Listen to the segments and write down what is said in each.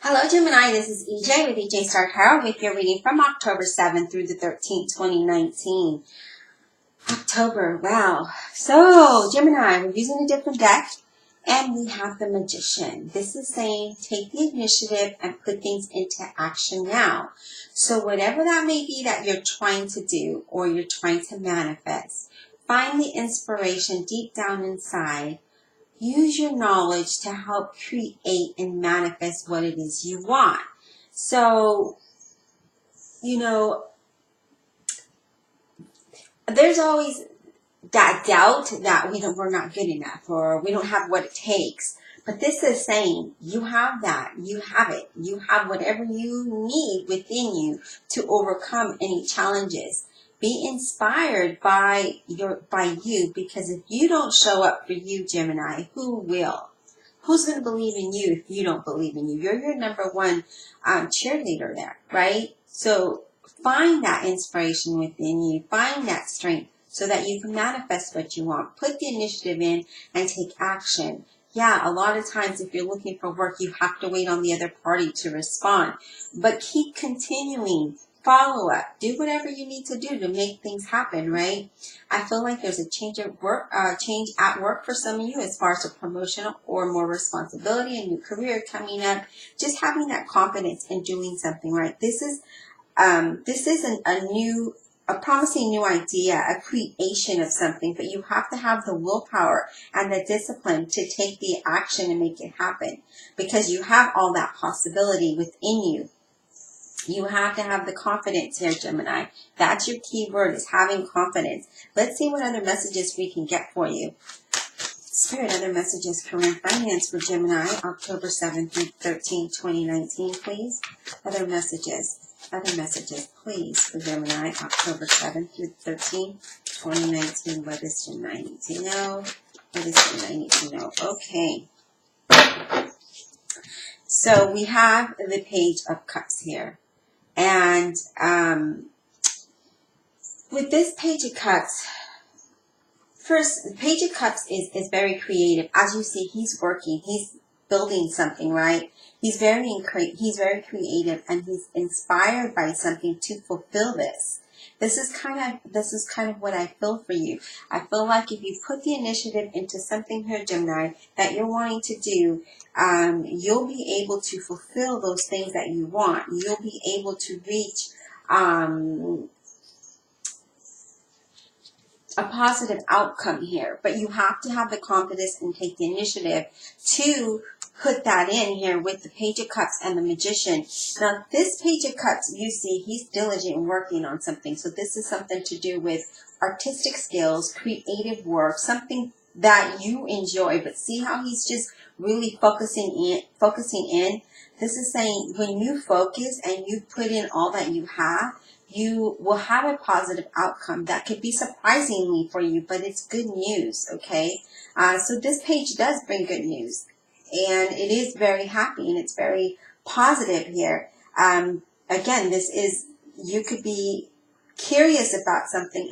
Hello Gemini, this is EJ with EJ Star Tarot with your reading from October 7th through the 13th, 2019. October, wow. So Gemini, we're using a different deck and we have the Magician. This is saying take the initiative and put things into action now. So whatever that may be that you're trying to do or you're trying to manifest, find the inspiration deep down inside. Use your knowledge to help create and manifest what it is you want. So, there's always that doubt that we're not good enough or we don't have what it takes. But this is saying you have that. You have it. You have whatever you need within you to overcome any challenges. Be inspired by you, because if you don't show up for you, Gemini, who will? Who's going to believe in you if you don't believe in you? You're your number one cheerleader there, right? So find that inspiration within you. Find that strength so that you can manifest what you want. Put the initiative in and take action. Yeah, a lot of times if you're looking for work, you have to wait on the other party to respond. But keep continuing. Follow up. Do whatever you need to do to make things happen, right? I feel like there's a change at work for some of you as far as a promotion or more responsibility, a new career coming up. Just having that confidence in doing something, right? This isn't a promising new idea, a creation of something, but you have to have the willpower and the discipline to take the action and make it happen, because you have all that possibility within you. You have to have the confidence here, Gemini. That's your key word, is having confidence. Let's see what other messages we can get for you. Spirit, other messages, career, finance for Gemini, October 7th through 13th, 2019, please. Other messages, please, for Gemini, October 7th through 13th, 2019. What does Gemini need to know? What does Gemini need to know? Okay. So we have the Page of Cups here. And with this Page of Cups, first, the Page of Cups is very creative. As you see, he's working. He's building something, right? He's very creative, and he's inspired by something to fulfill this. This is kind of what I feel for you. I feel like if you put the initiative into something here, Gemini, that you're wanting to do, you'll be able to fulfill those things that you want. You'll be able to reach a positive outcome here, but you have to have the confidence and take the initiative to put that in here with the Page of Cups and the Magician. Now, this Page of Cups, you see, he's diligent in working on something. So this is something to do with artistic skills, creative work, something that you enjoy. But see how he's just really focusing in. This is saying when you focus and you put in all that you have, you will have a positive outcome that could be surprisingly for you, but it's good news, okay? So this page does bring good news, and it is very happy, and it's very positive here. Again, you could be curious about something,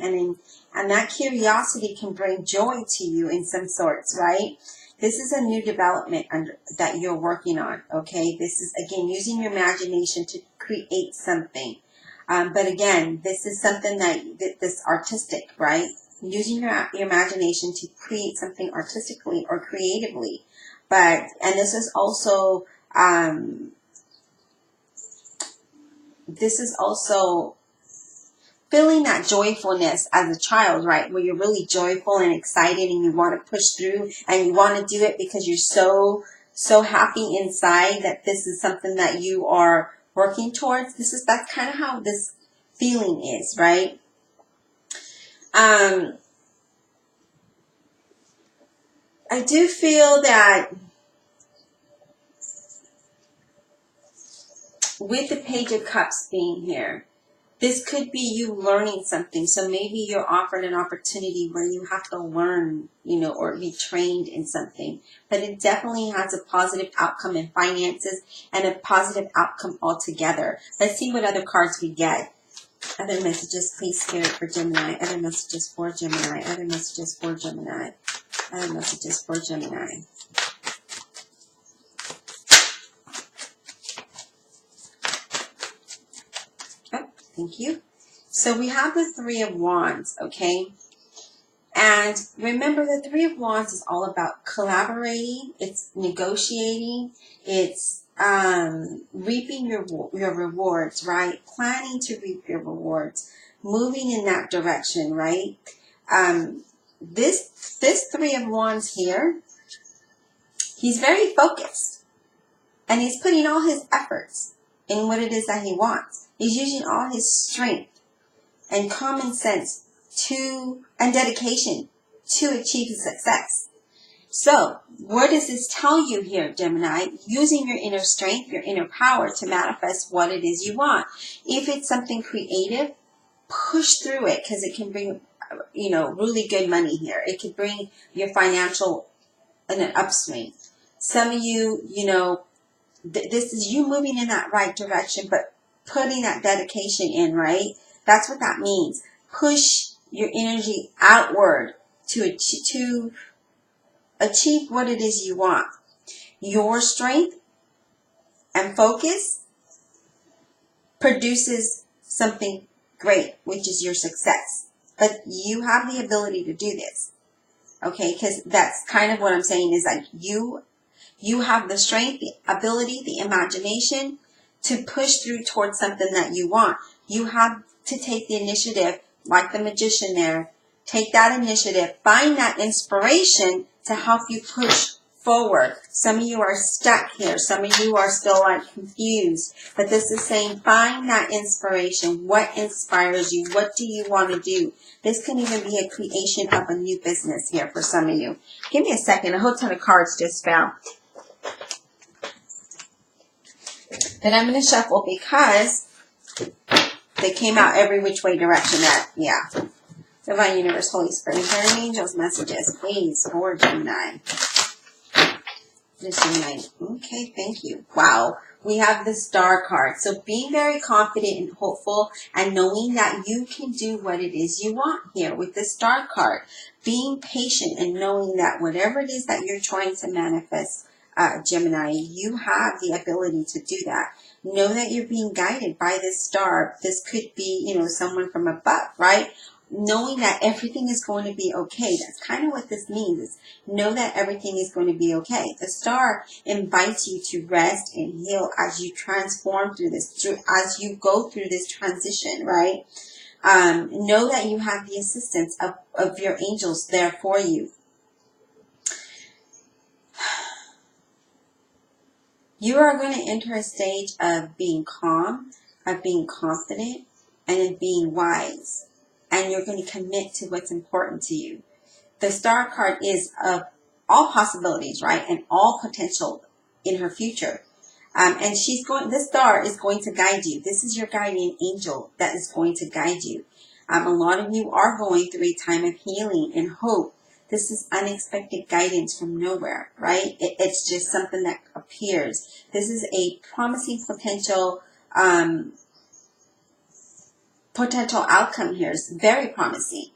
and that curiosity can bring joy to you in some sorts, right? This is a new development that you're working on, okay? This is, again, using your imagination to create something. But again, this is something this artistic, right? Using your imagination to create something artistically or creatively. And this is also feeling that joyfulness as a child, right? Where you're really joyful and excited and you want to push through and you want to do it because you're so happy inside that this is something that you are working towards. That's kind of how this feeling is, right? I do feel that with the Page of Cups being here, this could be you learning something. So maybe you're offered an opportunity where you have to learn, or be trained in something. But it definitely has a positive outcome in finances and a positive outcome altogether. Let's see what other cards we get. Other messages, please, Spirit, for Gemini. Other messages for Gemini. Other messages for Gemini. Other messages for Gemini. Thank you. So we have the Three of Wands, okay? And remember, the Three of Wands is all about collaborating. It's negotiating. It's reaping your rewards, right? Planning to reap your rewards. Moving in that direction, right? This Three of Wands here, he's very focused. And he's putting all his efforts in what it is that he wants. He's using all his strength and common sense and dedication to achieve his success. So, what does this tell you here, Gemini? Using your inner strength, your inner power to manifest what it is you want. If it's something creative, push through it, because it can bring, really good money here. It could bring your financial in an upswing. Some of you, this is you moving in that right direction, but putting that dedication in, right? That's what that means. Push your energy outward to achieve what it is you want. Your strength and focus produces something great, which is your success. But you have the ability to do this, okay? Because that's kind of what I'm saying is like you have the strength, the ability, the imagination to push through towards something that you want. You have to take the initiative, like the magician there. Take that initiative. Find that inspiration to help you push forward. Some of you are stuck here. Some of you are still confused. But this is saying find that inspiration. What inspires you? What do you want to do? This can even be a creation of a new business here for some of you. Give me a second. A whole ton of cards just fell. Then I'm going to shuffle because they came out every which way direction. Divine Universe, Holy Spirit, Guardian Angels, messages, please, for Gemini. Gemini. Okay, thank you. Wow. We have the Star card. So being very confident and hopeful and knowing that you can do what it is you want here with the Star card. Being patient and knowing that whatever it is that you're trying to manifest, Gemini, you have the ability to do that. Know that you're being guided by this star. This could be, someone from above, right? Knowing that everything is going to be okay. That's kind of what this means. Is know that everything is going to be okay. The star invites you to rest and heal as you transform through this, as you go through this transition, right? Know that you have the assistance of your angels there for you. You are going to enter a stage of being calm, of being confident, and of being wise. And you're going to commit to what's important to you. The Star card is of all possibilities, right? And all potential in her future. And this star is going to guide you. This is your guardian angel that is going to guide you. A lot of you are going through a time of healing and hope. This is unexpected guidance from nowhere, right? It's just something that appears. This is a promising potential outcome here. It's very promising.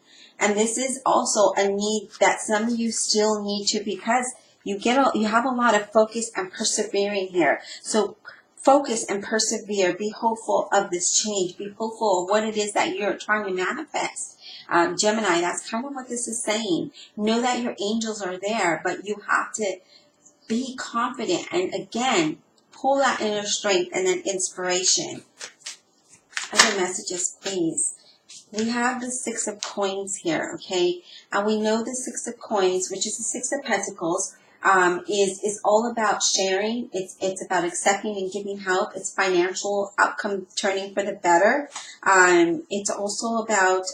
And this is also a need that some of you still need to, because you have a lot of focus and persevering here. So focus and persevere. Be hopeful of this change. Be hopeful of what it is that you're trying to manifest. Gemini, that's kind of what this is saying. Know that your angels are there, but you have to be confident and, again, pull that inner strength and that inspiration. Other messages, please. We have the Six of Coins here, okay? And we know the Six of Coins, which is the Six of Pentacles, is all about sharing. It's about accepting and giving help. It's financial outcome turning for the better. It's also about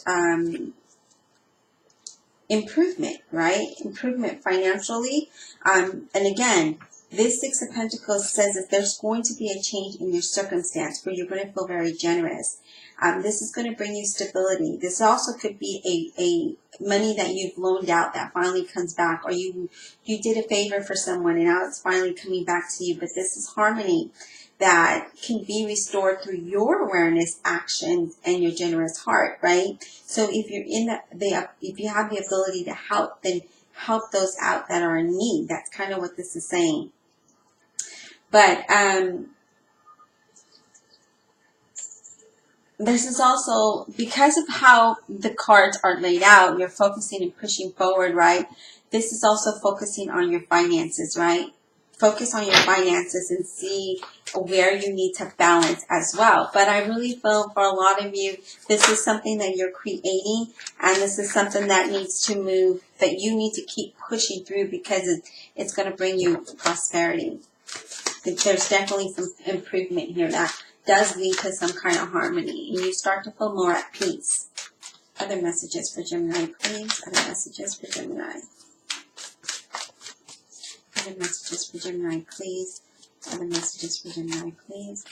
improvement, right? Improvement financially. And again, this Six of Pentacles says that there's going to be a change in your circumstance where you're going to feel very generous. This is going to bring you stability. This also could be a money that you've loaned out that finally comes back, or you did a favor for someone and now it's finally coming back to you. But this is harmony that can be restored through your awareness, actions, and your generous heart, right? So if you're if you have the ability to help, then help those out that are in need. That's kind of what this is saying. But this is also because of how the cards are laid out, you're focusing and pushing forward, right? This is also focusing on your finances, right? Focus on your finances and see where you need to balance as well. But I really feel for a lot of you, this is something that you're creating, and this is something that needs to move, that you need to keep pushing through, because it's going to bring you prosperity. There's definitely some improvement here that does lead to some kind of harmony, and you start to feel more at peace. Other messages for Gemini, please. Other messages for Gemini. Other messages for Gemini, please. Other messages for Gemini, please.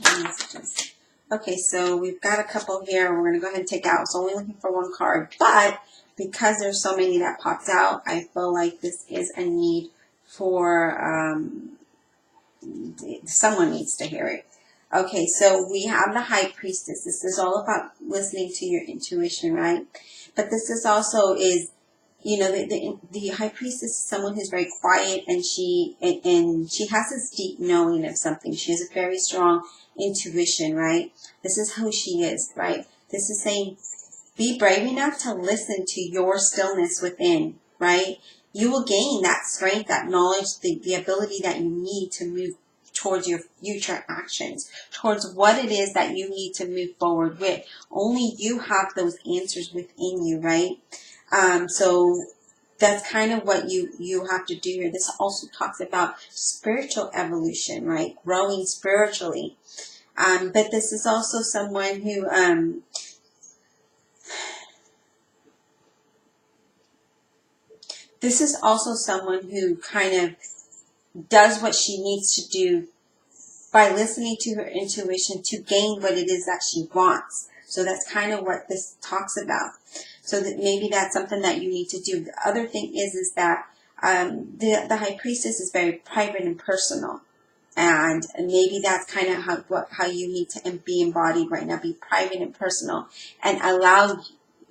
Other messages. Okay, so we've got a couple here. We're going to go ahead and take out. It's only looking for one card, but because there's so many that popped out, I feel like this is a need for, someone needs to hear it. Okay, so we have the High Priestess. This is all about listening to your intuition, right? But this is also is, you know, the High Priestess is someone who's very quiet, and she has this deep knowing of something. She has a very strong intuition, right? This is who she is, right? This is saying, be brave enough to listen to your stillness within, right? You will gain that strength, that knowledge, the ability that you need to move towards your future actions, towards what it is that you need to move forward with. Only you have those answers within you, right? So that's kind of what you have to do here. This also talks about spiritual evolution, right? Growing spiritually. But this is also someone who, this is also someone who kind of does what she needs to do by listening to her intuition to gain what it is that she wants. So that's kind of what this talks about. So that maybe that's something that you need to do. The other thing is that the High Priestess is very private and personal. And maybe that's kind of how you need to be embodied right now. Be private and personal, and allow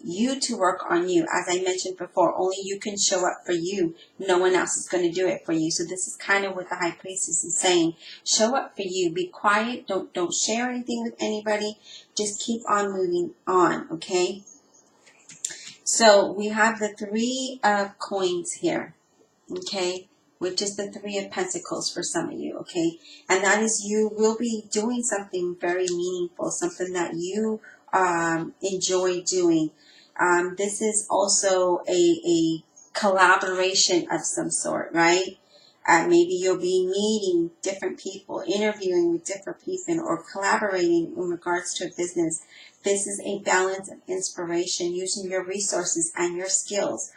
you to work on you. As I mentioned before, only you can show up for you. No one else is going to do it for you. So this is kind of what the High Priestess is saying. Show up for you. Be quiet. Don't share anything with anybody. Just keep on moving on, okay? So we have the Three of Coins here, okay? Which is the Three of Pentacles for some of you, okay? And that is, you will be doing something very meaningful, something that you enjoy doing. This is also a collaboration of some sort, right? Maybe you'll be meeting different people, interviewing with different people, or collaborating in regards to a business. This is a balance of inspiration, using your resources and your skills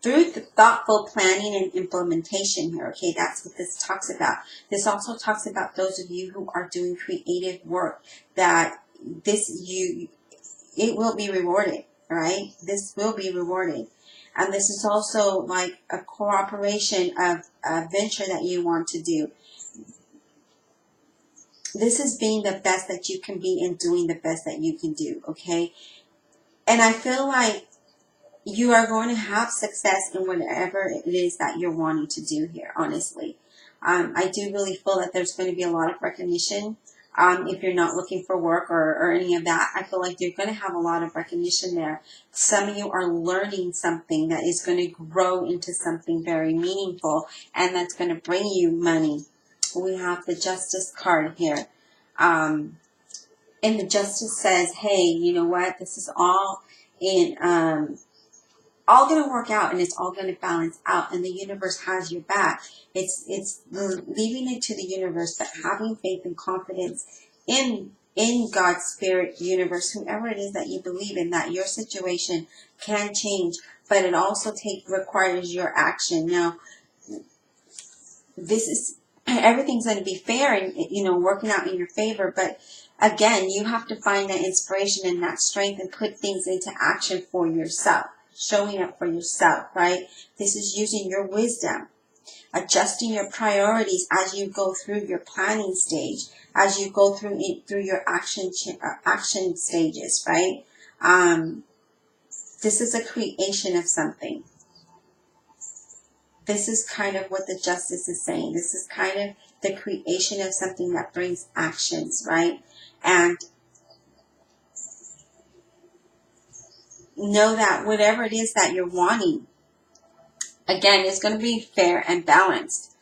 through the thoughtful planning and implementation here, okay? That's what this talks about. This also talks about those of you who are doing creative work, that it will be rewarded, right? This will be rewarded. And this is also like a cooperation of a venture that you want to do. This is being the best that you can be and doing the best that you can do, okay? And I feel like you are going to have success in whatever it is that you're wanting to do here, honestly. I do really feel that there's going to be a lot of recognition. If you're not looking for work or any of that, I feel like you're going to have a lot of recognition there. Some of you are learning something that is going to grow into something very meaningful, and that's going to bring you money. We have the Justice card here. And the Justice says, hey, you know what? This is all all going to work out, and it's all going to balance out, and the universe has your back. It's leaving it to the universe, but having faith and confidence in God's spirit, universe, whoever it is that you believe in, that your situation can change, but it also requires your action. Now, this is, everything's going to be fair and, you know, working out in your favor, but again, you have to find that inspiration and that strength and put things into action for yourself. Showing up for yourself, right? This is using your wisdom, adjusting your priorities as you go through your planning stage, as you go through your action stages, right? This is a creation of something. This is kind of what the Justice is saying. This is kind of the creation of something that brings actions, right? And know that whatever it is that you're wanting, again, it's going to be fair and balanced.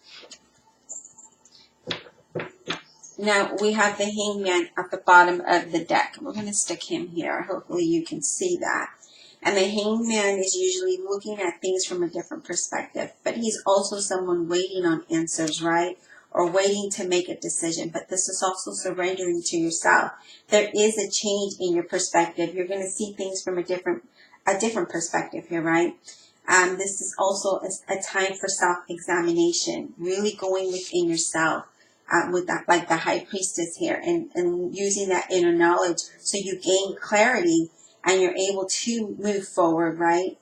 Now, we have the Hangman at the bottom of the deck. We're going to stick him here. Hopefully you can see that. And the Hangman is usually looking at things from a different perspective. But he's also someone waiting on answers, right? Or waiting to make a decision. But this is also surrendering to yourself. There is a change in your perspective. You're going to see things from a different perspective here, right? This is also a time for self-examination. Really going within yourself. With that, like the High Priestess here, and using that inner knowledge so you gain clarity and you're able to move forward, right?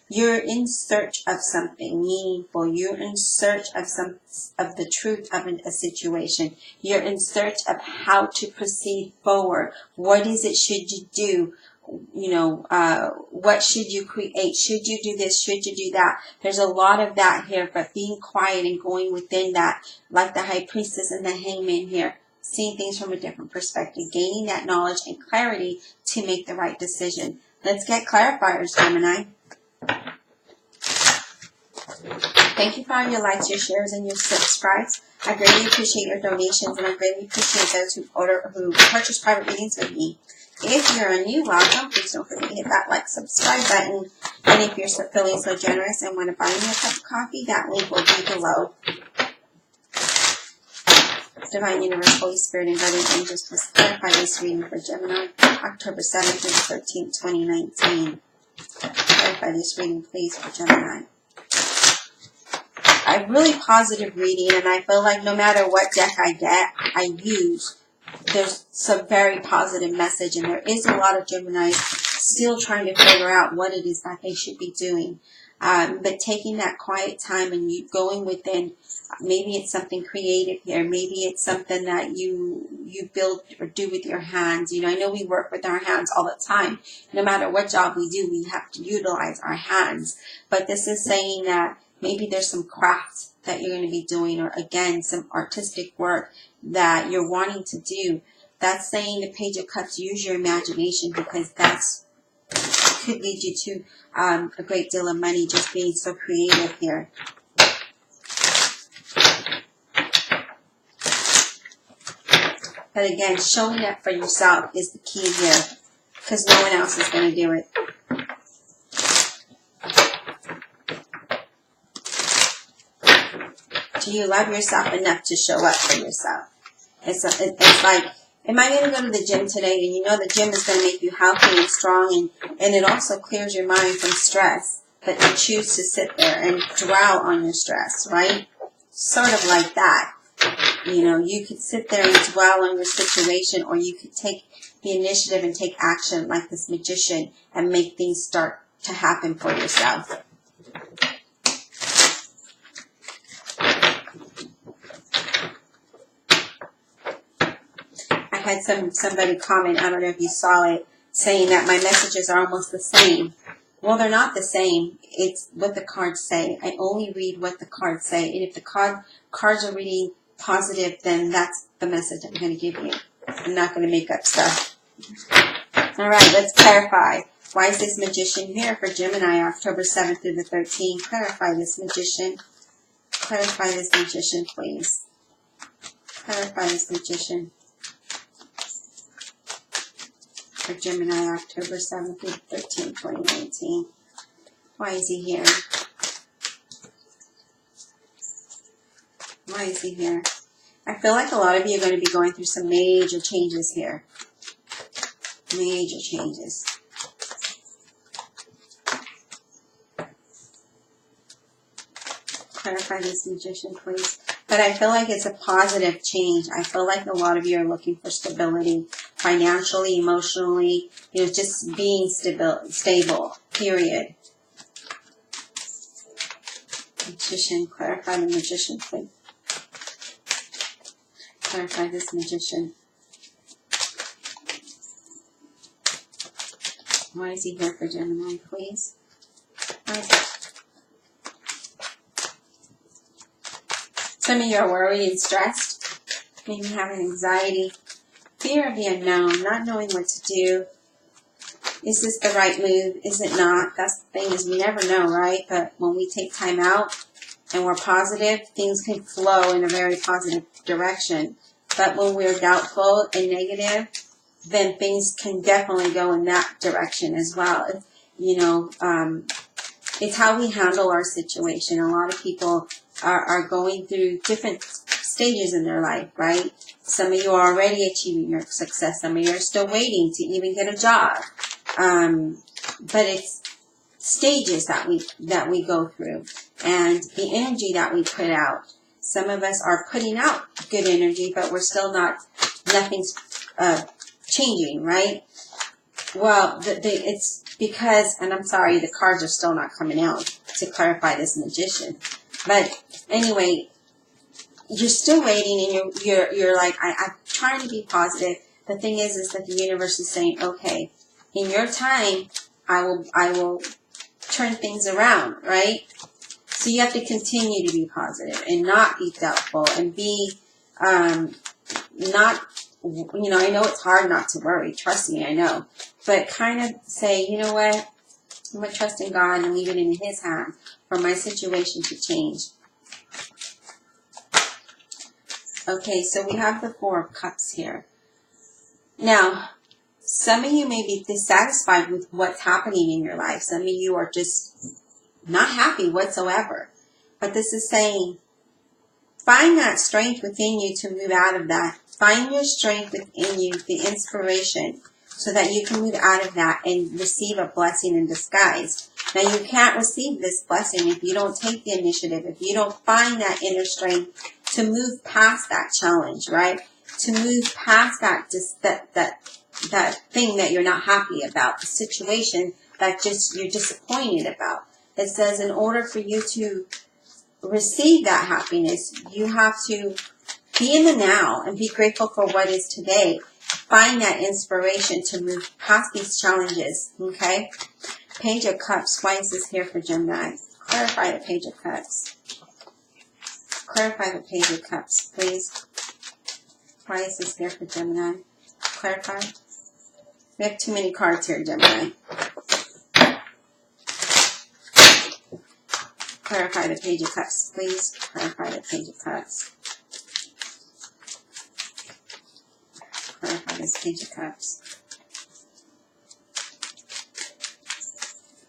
You're in search of something meaningful. You're in search of the truth of a situation. You're in search of how to proceed forward. What is it should you do? You know, what should you create? Should you do this? Should you do that? There's a lot of that here, but being quiet and going within that, like the High Priestess and the Hangman here, seeing things from a different perspective, gaining that knowledge and clarity to make the right decision. Let's get clarifiers, Gemini. Thank you for all your likes, your shares, and your subscribes. I greatly appreciate your donations, and I greatly appreciate those who purchase private readings with me. If you're a new, welcome. Please don't forget to hit that like, subscribe button. And if you're feeling so generous and want to buy me a cup of coffee, that link will be below. Divine Universe, Holy Spirit, and Guardian Angels, please clarify this reading for Gemini, October 7th through the 13th, 2019. Clarify this reading, please, for Gemini. A really positive reading, and I feel like no matter what deck I use, there's some very positive message, and there is a lot of Geminis still trying to figure out what it is that they should be doing. But taking that quiet time and you going within, maybe it's something creative here. Maybe it's something that you build or do with your hands. You know, I know we work with our hands all the time. No matter what job we do, we have to utilize our hands. But this is saying that maybe there's some craft that you're going to be doing, or again, some artistic work that you're wanting to do. That's saying the Page of Cups, use your imagination, because that's could lead you to a great deal of money, just being so creative here. But again, showing up for yourself is the key here, because no one else is going to do it. Do you love yourself enough to show up for yourself? It's like, am I going to go to the gym today? And you know the gym is going to make you healthy and strong, and it also clears your mind from stress. But you choose to sit there and dwell on your stress, right? Sort of like that. You know, you could sit there and dwell on your situation, or you could take the initiative and take action like this magician and make things start to happen for yourself. I had somebody comment, I don't know if you saw it, saying that my messages are almost the same. Well, they're not the same. It's what the cards say. I only read what the cards say. And if the cards are reading positive, then that's the message I'm going to give you. I'm not going to make up stuff. All right, let's clarify. Why is this magician here for Gemini, October 7th through the 13th? Clarify this magician. Clarify this magician, please. Clarify this magician for Gemini, October 7th through the 13th, 2019. Why is he here? Why is he here? I feel like a lot of you are going to be going through some major changes here. Major changes. Clarify this magician, please. But I feel like it's a positive change. I feel like a lot of you are looking for stability, financially, emotionally, you know, just being stable, period. Magician, clarify the magician, please. Clarify this magician. Why is he here for Gemini, please? Why is it? Some of you are worried and stressed, maybe having anxiety, fear of the unknown, not knowing what to do. Is this the right move? Is it not? That's the thing, is we never know, right? But when we take time out and we're positive, things can flow in a very positive direction. But when we're doubtful and negative, then things can definitely go in that direction as well. It's how we handle our situation. A lot of people are going through different stages in their life, right? Some of you are already achieving your success. Some of you are still waiting to even get a job. But it's stages that we go through, and the energy that we put out. Some of us are putting out good energy, but we're still nothing's changing, right? Well, it's because, and I'm sorry, the cards are still not coming out to clarify this magician. But anyway, you're still waiting, and you're like, I'm trying to be positive. The thing is that the universe is saying, okay, in your time, I will turn things around, right? So you have to continue to be positive and not be doubtful and be not, I know it's hard not to worry. Trust me, I know. But kind of say, you know what? I'm going to trust in God and leave it in His hand for my situation to change. Okay, so we have the Four of Cups here. Now, some of you may be dissatisfied with what's happening in your life. Some of you are just not happy whatsoever. But this is saying, find that strength within you to move out of that. Find your strength within you, the inspiration, so that you can move out of that and receive a blessing in disguise. Now, you can't receive this blessing if you don't take the initiative, if you don't find that inner strength to move past that challenge, right? To move past that thing that you're not happy about, the situation that you're disappointed about. It says in order for you to receive that happiness, you have to be in the now and be grateful for what is today. Find that inspiration to move past these challenges, okay? Page of Cups. Why is this here for Gemini? Clarify the Page of Cups. Clarify the Page of Cups, please. Why is this here for Gemini? Clarify. We have too many cards here, Gemini. Clarify the Page of Cups, please. Clarify the Page of Cups. Clarify this Page of Cups.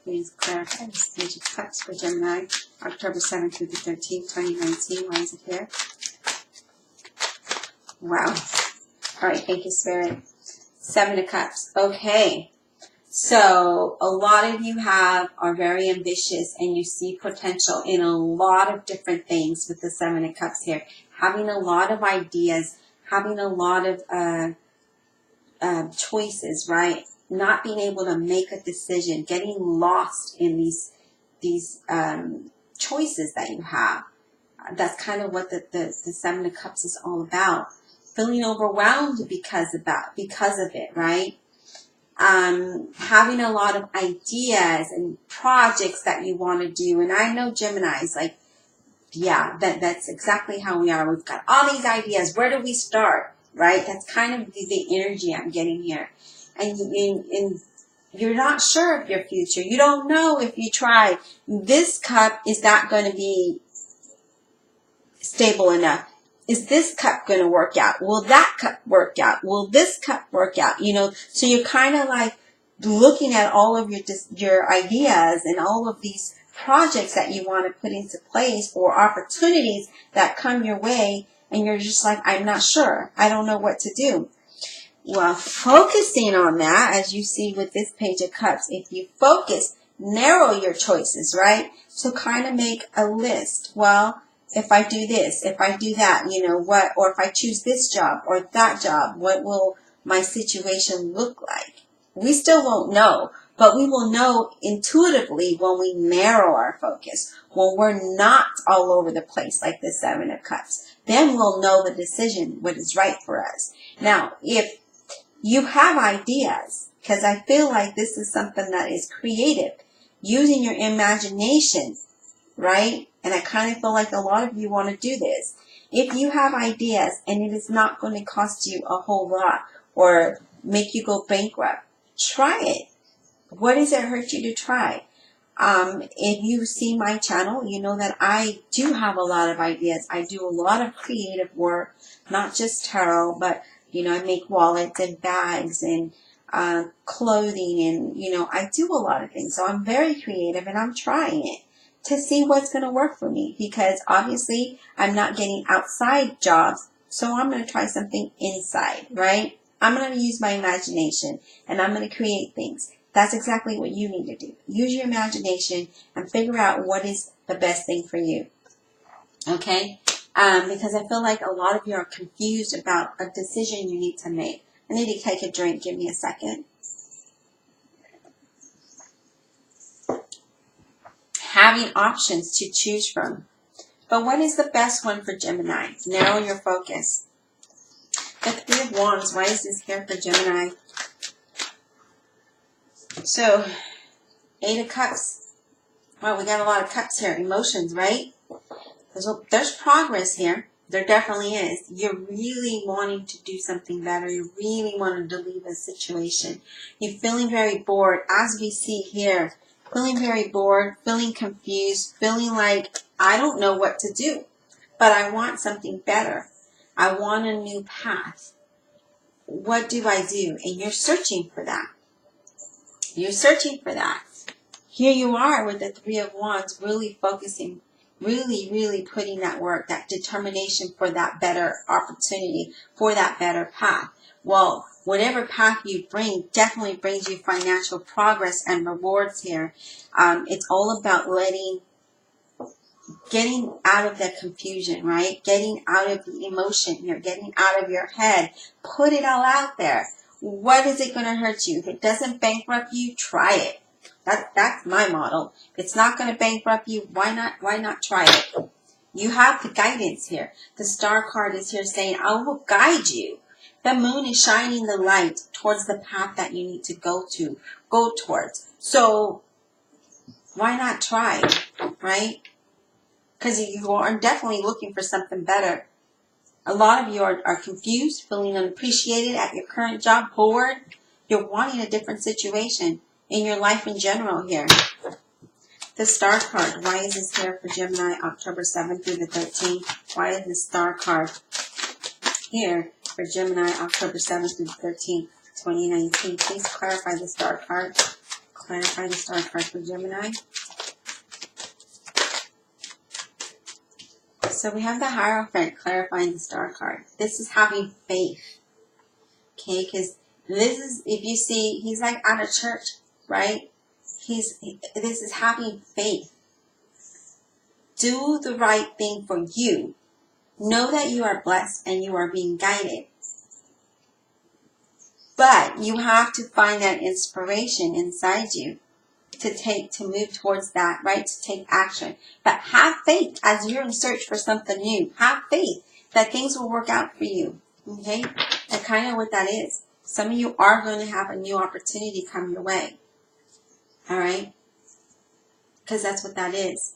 Please clarify this Page of Cups for Gemini, October 7th through the 13th, 2019. Why is it here? Wow. All right, thank you, Spirit. Seven of Cups. Okay. So a lot of you are very ambitious and you see potential in a lot of different things with the Seven of Cups here. Having a lot of ideas, having a lot of choices, right? Not being able to make a decision, getting lost in these choices that you have. That's kind of what the Seven of Cups is all about. Feeling overwhelmed because of it, right? Having a lot of ideas and projects that you want to do. And I know Gemini's like, yeah, that's exactly how we are. We've got all these ideas. Where do we start? Right? That's kind of the energy I'm getting here. And you're not sure of your future. You don't know if you try. This cup, is that going to be stable enough? Is this cup going to work out? Will that cup work out? Will this cup work out? So you're kind of like looking at all of your ideas and all of these projects that you want to put into place or opportunities that come your way, and you're just like, I'm not sure. I don't know what to do. Well, focusing on that, as you see with this Page of Cups, if you focus, narrow your choices, right? So kind of make a list. Well, if I do this, if I do that, what, or if I choose this job or that job, what will my situation look like? We still won't know, but we will know intuitively when we narrow our focus, when we're not all over the place like the Seven of Cups. Then we'll know the decision, what is right for us. Now, if you have ideas, because I feel like this is something that is creative, using your imagination, right? And I kind of feel like a lot of you want to do this. If you have ideas and it is not going to cost you a whole lot or make you go bankrupt, try it. What does it hurt you to try? If you see my channel, you know that I do have a lot of ideas. I do a lot of creative work, not just tarot, but, I make wallets and bags and clothing, and, I do a lot of things. So I'm very creative, and I'm trying it to see what's going to work for me, because obviously I'm not getting outside jobs. So I'm going to try something inside, right? I'm going to use my imagination, and I'm going to create things. That's exactly what you need to do. Use your imagination and figure out what is the best thing for you. Okay? Because I feel like a lot of you are confused about a decision you need to make. I need to take a drink. Give me a second. Having options to choose from. But what is the best one for Gemini? Narrow your focus. The Three of Wands. Why is this here for Gemini? So, Eight of Cups. Well, we got a lot of cups here. Emotions, right? There's progress here. There definitely is. You're really wanting to do something better. You really wanting to leave a situation. You're feeling very bored, as we see here. Feeling very bored, feeling confused, feeling like I don't know what to do, but I want something better. I want a new path. What do I do? And you're searching for that. You're searching for that. Here you are with the Three of Wands, really focusing, really putting that work, that determination for that better opportunity, for that better path. Well, whatever path you bring definitely brings you financial progress and rewards here. It's all about getting out of the confusion, right? Getting out of the emotion here, getting out of your head. Put it all out there. What is it going to hurt you? If it doesn't bankrupt you, try it. That's my model. If it's not going to bankrupt you, why not try it? You have the guidance here. The Star card is here saying, I will guide you. The moon is shining the light towards the path that you need to go towards. So why not try, right? Because you are definitely looking for something better. A lot of you are confused, feeling unappreciated at your current job, bored. You're wanting a different situation in your life in general here. The Star card. Why is this here for Gemini, October 7th through the 13th? Why is the Star card here for Gemini, October 7th through the 13th, 2019? Please clarify the Star card. Clarify the Star card for Gemini. So we have the Hierophant clarifying the Star card. This is having faith. Okay, because this is, if you see, he's like at a church, right? This is having faith. Do the right thing for you. Know that you are blessed and you are being guided. But you have to find that inspiration inside you to move towards that, right? To take action. But have faith as you're in search for something new. Have faith that things will work out for you. Okay? That's kind of what that is. Some of you are going to have a new opportunity come your way. All right? Because that's what that is.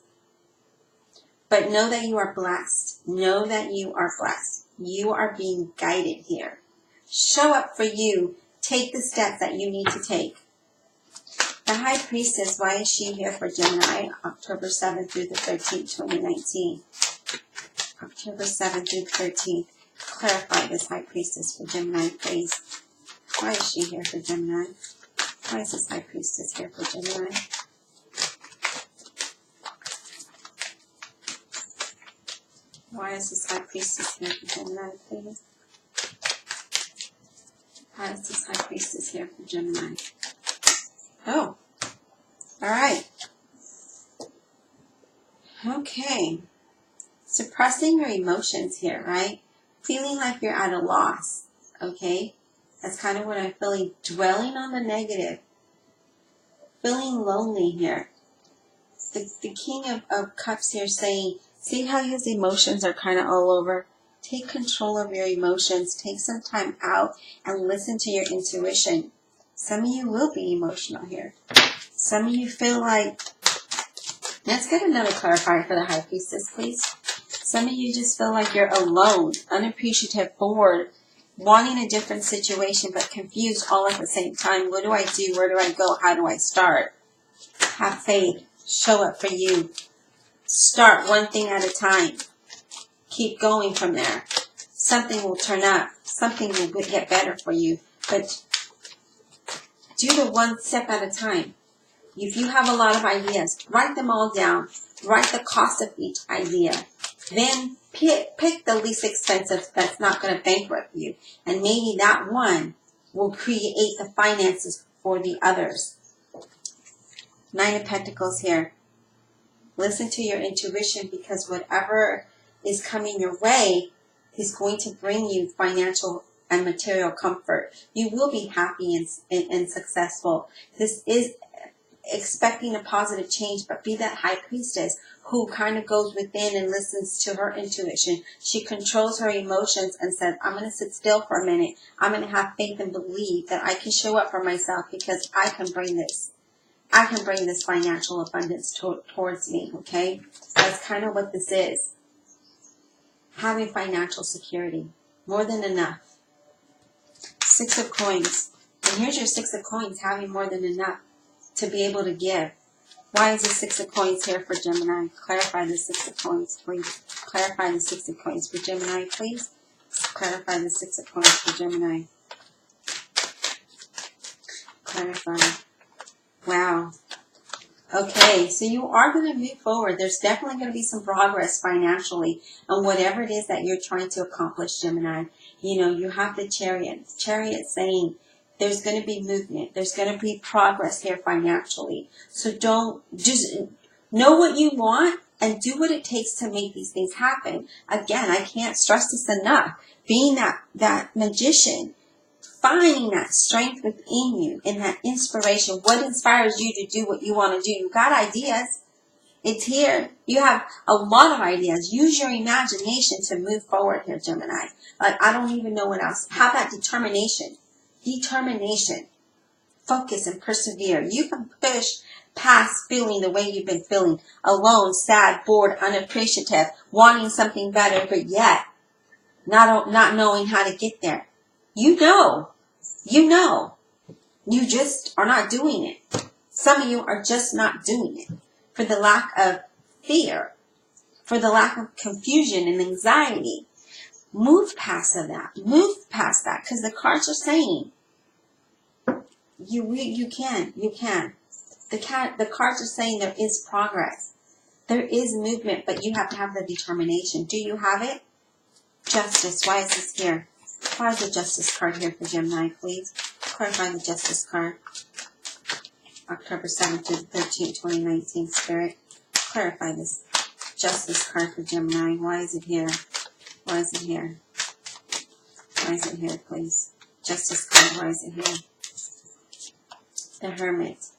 But know that you are blessed. Know that you are blessed. You are being guided here. Show up for you. Take the steps that you need to take. The High Priestess, why is she here for Gemini? October 7th through the 13th, 2019. October 7th through the 13th. Clarify this High Priestess for Gemini, please. Why is she here for Gemini? Why is this High Priestess here for Gemini? Why is this High Priestess here for Gemini, please? Why is this High Priestess here for Gemini? Oh, all right. Okay. Suppressing your emotions here, right? Feeling like you're at a loss, okay? That's kind of what I'm feeling. Dwelling on the negative. Feeling lonely here. The King of Cups here saying, see how his emotions are kind of all over? Take control of your emotions. Take some time out and listen to your intuition. Some of you will be emotional here. Some of you feel like, let's get another clarifier for the High Priestess, please. Some of you just feel like you're alone, unappreciative, bored, wanting a different situation, but confused all at the same time. What do I do? Where do I go? How do I start? Have faith. Show up for you. Start one thing at a time. Keep going from there. Something will turn up. Something will get better for you. But do the one step at a time. If you have a lot of ideas, write them all down. Write the cost of each idea. Then pick the least expensive that's not going to bankrupt you. And maybe that one will create the finances for the others. Nine of Pentacles here. Listen to your intuition, because whatever is coming your way is going to bring you financial and material comfort. You will be happy and successful. This is expecting a positive change, but be that high priestess who kind of goes within and listens to her intuition. She controls her emotions and says, I'm going to sit still for a minute. I'm going to have faith and believe that I can show up for myself, because I can bring this. I can bring this financial abundance towards me, okay? That's kind of what this is. Having financial security. More than enough. Six of Coins. And here's your Six of Coins, having more than enough to be able to give. Why is the Six of Coins here for Gemini? Clarify the Six of Coins, please. Clarify the Six of Coins for Gemini, please. Clarify the Six of Coins for Gemini. Clarify. Wow. Okay, so you are going to move forward. There's definitely going to be some progress financially on whatever it is that you're trying to accomplish, Gemini. You know, you have the Chariot. Chariot saying there's going to be movement. There's going to be progress here financially. So don't, just know what you want and do what it takes to make these things happen. Again, I can't stress this enough. Being that magician, finding that strength within you and that inspiration. What inspires you to do what you want to do? You got ideas. It's here. You have a lot of ideas. Use your imagination to move forward here, Gemini. Like, I don't even know what else. Have that determination. Determination. Focus and persevere. You can push past feeling the way you've been feeling. Alone, sad, bored, unappreciative, wanting something better, but yet not knowing how to get there. You know. You just are not doing it. Some of you are just not doing it for the lack of fear, for the lack of confusion and anxiety. Move past that. Move past that, because the cards are saying you can. The cards are saying there is progress. There is movement, but you have to have the determination. Do you have it? Justice. Why is this here? Why is the Justice card here for Gemini, please? Clarify the Justice card. October 7th to the 13th, 2019, Spirit. Clarify this Justice card for Gemini. Why is it here? Why is it here? Why is it here, please? Justice card, why is it here? The Hermit.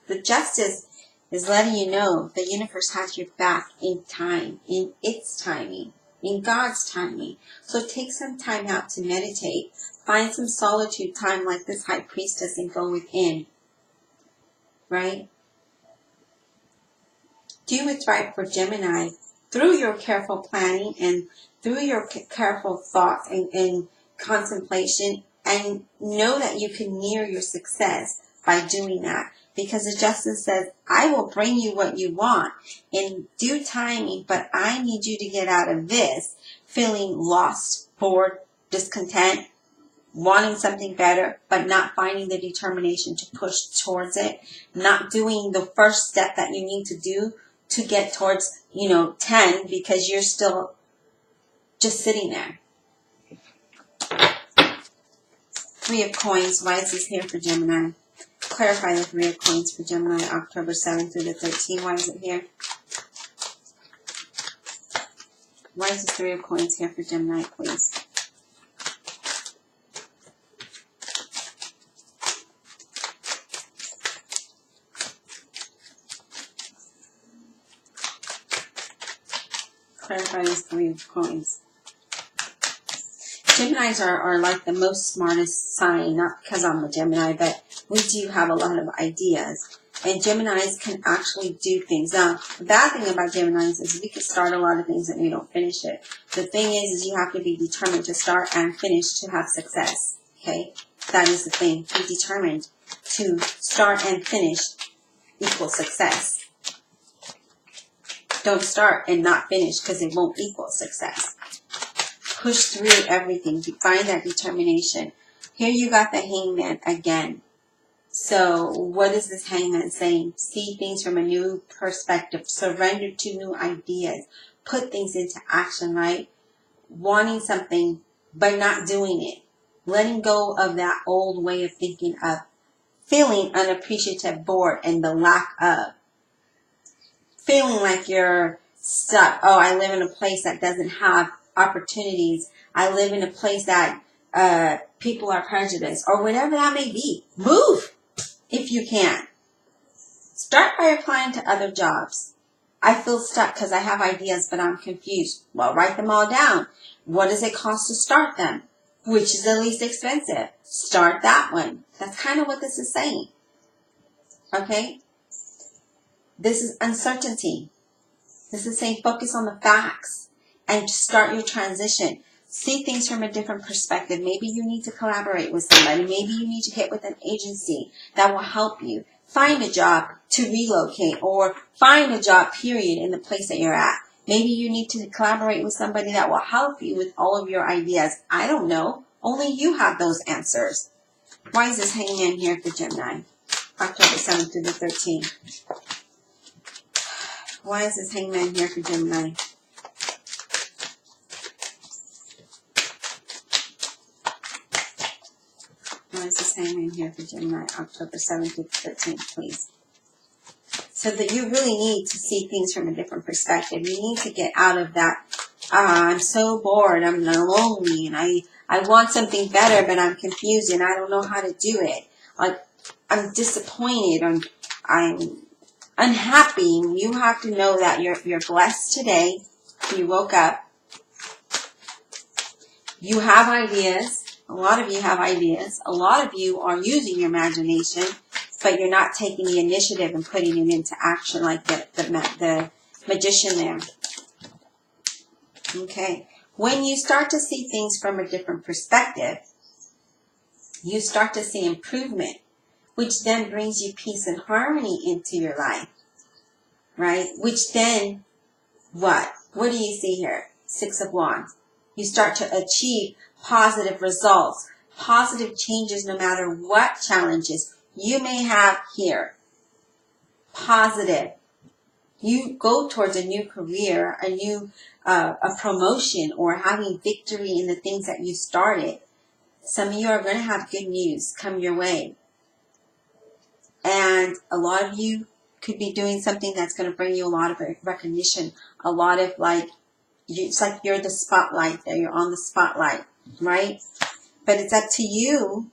The Justice is letting you know the universe has your back in time, in its timing, in God's timing. So take some time out to meditate. Find some solitude time like this High Priestess and go within. Right? Do what's right for Gemini through your careful planning and through your careful thoughts and contemplation, and know that you can near your success by doing that. Because the Justice says, I will bring you what you want in due timing, but I need you to get out of this feeling lost, bored, discontent, wanting something better, but not finding the determination to push towards it, not doing the first step that you need to do to get towards, 10, because you're still just sitting there. Three of Coins. Why is this here for Gemini? Clarify the Three of Coins for Gemini, October 7th through the 13th. Why is it here? Why is the Three of Coins here for Gemini, please? Clarify this Three of Coins. Geminis are like the most smartest sign, not because I'm a Gemini, but we do have a lot of ideas. And Geminis can actually do things. Now, the bad thing about Geminis is we can start a lot of things and we don't finish it. The thing is you have to be determined to start and finish to have success. Okay? That is the thing. Be determined to start and finish equals success. Don't start and not finish because it won't equal success. Push through everything. Find that determination. Here you got the Hangman again. So what is this Hangman saying? See things from a new perspective. Surrender to new ideas. Put things into action, right? Wanting something but not doing it. Letting go of that old way of thinking of feeling unappreciative, bored, and the lack of. Feeling like you're stuck. Oh, I live in a place that doesn't have opportunities. I live in a place that people are prejudiced. Or whatever that may be. Move if you can. Start by applying to other jobs. I feel stuck because I have ideas but I'm confused. Well, write them all down. What does it cost to start them? Which is the least expensive? Start that one. That's kind of what this is saying. Okay? This is uncertainty. This is saying focus on the facts and start your transition. See things from a different perspective. Maybe you need to collaborate with somebody. Maybe you need to get with an agency that will help you. Find a job to relocate or find a job, period, in the place that you're at. Maybe you need to collaborate with somebody that will help you with all of your ideas. I don't know. Only you have those answers. Why is this Hangman here for Gemini? October 7th through the 13th. Why is this Hangman here for Gemini? Why is this Hangman here for Gemini? October 7th through the 13th, please. So that you really need to see things from a different perspective. You need to get out of that, I'm so bored, I'm lonely, and I want something better, but I'm confused and I don't know how to do it. Like, I'm disappointed, I'm unhappy. You have to know that you're blessed today. You woke up. You have ideas. A lot of you have ideas. A lot of you are using your imagination, but you're not taking the initiative and putting it into action like the magician there. Okay. When you start to see things from a different perspective, you start to see improvement, which then brings you peace and harmony into your life. Right? Which then, what? What do you see here? Six of Wands. You start to achieve positive results, positive changes no matter what challenges you may have here. Positive. You go towards a new career, a new a promotion, or having victory in the things that you started. Some of you are going to have good news come your way. And a lot of you could be doing something that's going to bring you a lot of recognition, a lot of it's like you're the spotlight there, you're on the spotlight, right? But it's up to you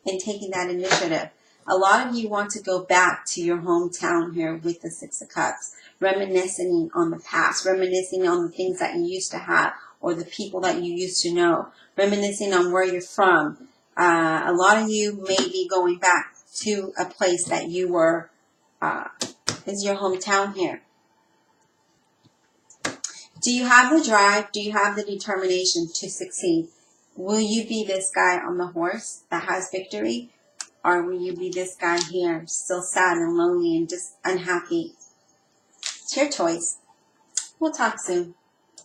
in taking that initiative. A lot of you want to go back to your hometown here with the Six of Cups, reminiscing on the past, reminiscing on the things that you used to have or the people that you used to know, reminiscing on where you're from. A lot of you may be going back to a place that you were, is your hometown here. Do you have the drive? Do you have the determination to succeed? Will you be this guy on the horse that has victory? Or will you be this guy here, still sad and lonely and just unhappy? It's your choice. We'll talk soon.